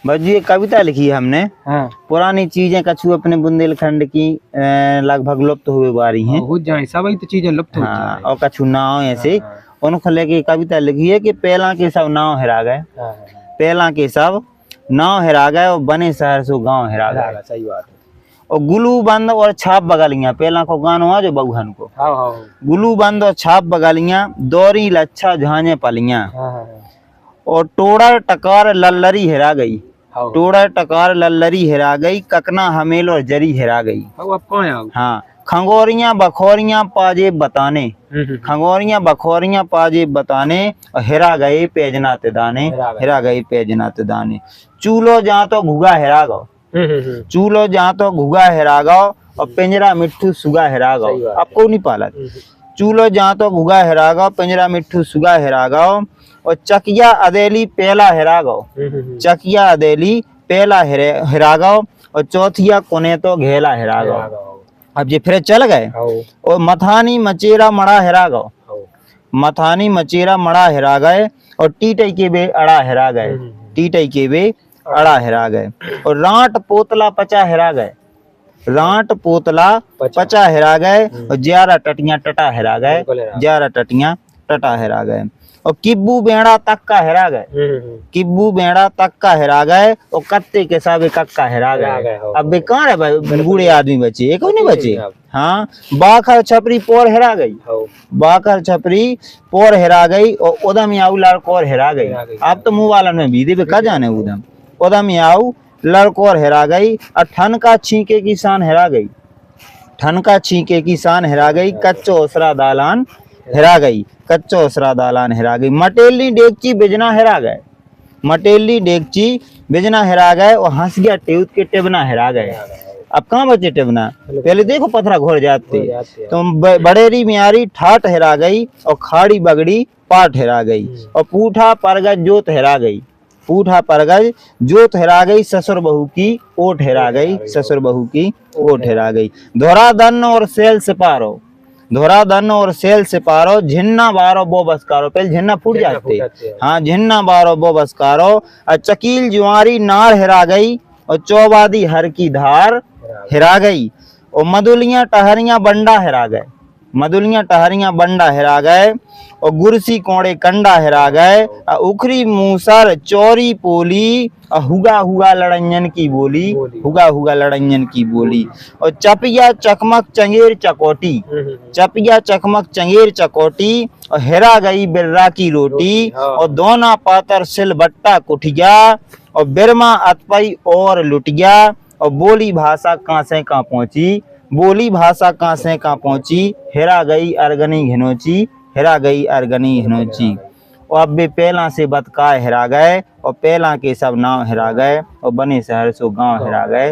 बस ये कविता लिखी है हमने। हाँ। पुरानी चीजें कछु अपने बुंदेलखंड की लगभग लुप्त हुए वारी हैं। हो जाए सब तो चीजें लुप्त हो हाँ, जाए। और कछु नाव ऐसे हाँ। उनको लेके कविता लिखी है कि पहला के सब नाव हिरा गए। हाँ। पहला के सब नाव हिरा गए और बने शहर से गांव हिरा गए। सही बात है। और गुलू बंद और छाप बगलियां, पहला को गानो हुआ जो बहुहन को। हाँ हाँ। गुलू बंद और छाप बगलियां, दौरी लच्छा झांझे पलियां। हाँ। और टोड़ा टकार लल्लरी हिरा गई। हाँ। टोड़ा टकार लल्लरी हिरा गई, ककना हमेल और जरी हिरा गई। अब कौन है? हाँ, खंगोरियां बखोरियां पाजेब बताने। खंगोरियां बखोरियां पाजेब बताने और हिरा गए पैजनात दाने। हिरा गए पैजनात दाने। चूलो जहाँ तो घुगा हिरा गो। चूलो जहाँ तो घुगा हिरा गो और पिंजरा मिट्ठू सुगा हिरा गो। आपको नहीं पाला। चूलो जहाँ तो घुगा हिरा गो, पिंजरा मिट्ठू सुगा हिरा गो। और चकिया अदेली पहला हिरा गो। चकिया अदेली पहला हिरा गो। और चौथिया कोने तो घेला हिरा गो। अब ये फिर चल गए। और मथानी मचेरा मड़ा हिरा गो। मथानी मचेरा मड़ा हिरा गए और टीटई के बे अड़ा हिरा गए। टीटई के बे अड़ा हिरा गए। और रांट पोतला पचा हिरा गए। रांट पोतला पचा हिरा गए और 11 टटियां टटा हिरा गए। 11 टटियां टटा हिरा गए। और किब्बू बेड़ा तक का हिरा गए। किब्बू बेड़ा तक का हिरा गए और कत्ते के साबे कक्का हिरा गए। अब बेकार है भाई, बूढ़े आदमी बचे, एक नहीं बचे। हाँ, बाखर छपरी पोर हिरा गई। बाखर छपरी पोर हिरा गई और उदम याऊ लड़कोर हिरा गई। अब तो मुँह वाला में भी दे का जाने उदम। उदम याऊ लड़कोर हिरा गई। और ठन का छींके की शान हिरा गई। ठन का छींके की शान हिरा गई। कच्चो ओसरा दालान हिरा गई। कच्चो ओसरा दालान हिरा गई। मटेली डेगची बिजना हिरा गए। मटेली डेगची बिजना हिरा गए और हंस गया टेउत के टेबना हिरा गए। अब कहाँ बचे टेबना? पहले देखो पथरा घोर जाते। तो बड़ेरी मियारी ठाट हिरा गई और खाड़ी बगड़ी पाट हिरा गई। और पूठा परगज जोत हिरा गई। पूठा परगज जोत हिरा गई। ससुर बहू की ओट हिरा गई। ससुर बहू की ओट हिरा गई। धोरा दन और सेल सिपारो। धोरा दन और सेल सिपारो, झिन्ना बारो बो बसकारो। पहले झिन्ना फूट जाते। हाँ, झिन्ना बारो बो बसकारो। और चकील जुआरी नार हिरा गई और चौबादी हर की धार हिरा गई। और मदुलियां टहरियां बंडा हिरा गए। मदुलियां टहरियां बंडा हिरा गए। और गुरसी कोड़े कंडा हिरा गए। और उखरी मूसर चौरी पोली और हुगा हुगा लड़ंजन की बोली। हुगा हुगा लड़ंजन की बोली। और चपिया चकमक चंगेर चकोटी। चपिया चकमक चंगेर चकोटी। और हिरा गई बिर्रा की रोटी। और दोना पातर सिल बट्टा कुठिया। और बिरमा अतपई और लुटिया। और बोली भाषा कहाँ से कहाँ पहुंची। बोली भाषा कहाँ से कहाँ पहुंची। हिरा गई अरगनी घिनोची। हिरा गई अरगनी घिनोची। और अब भी पहला से बतकाए हिरा गए और पहला के सब नाव हिरा गए और बने शहर सो गांव हिरा गए।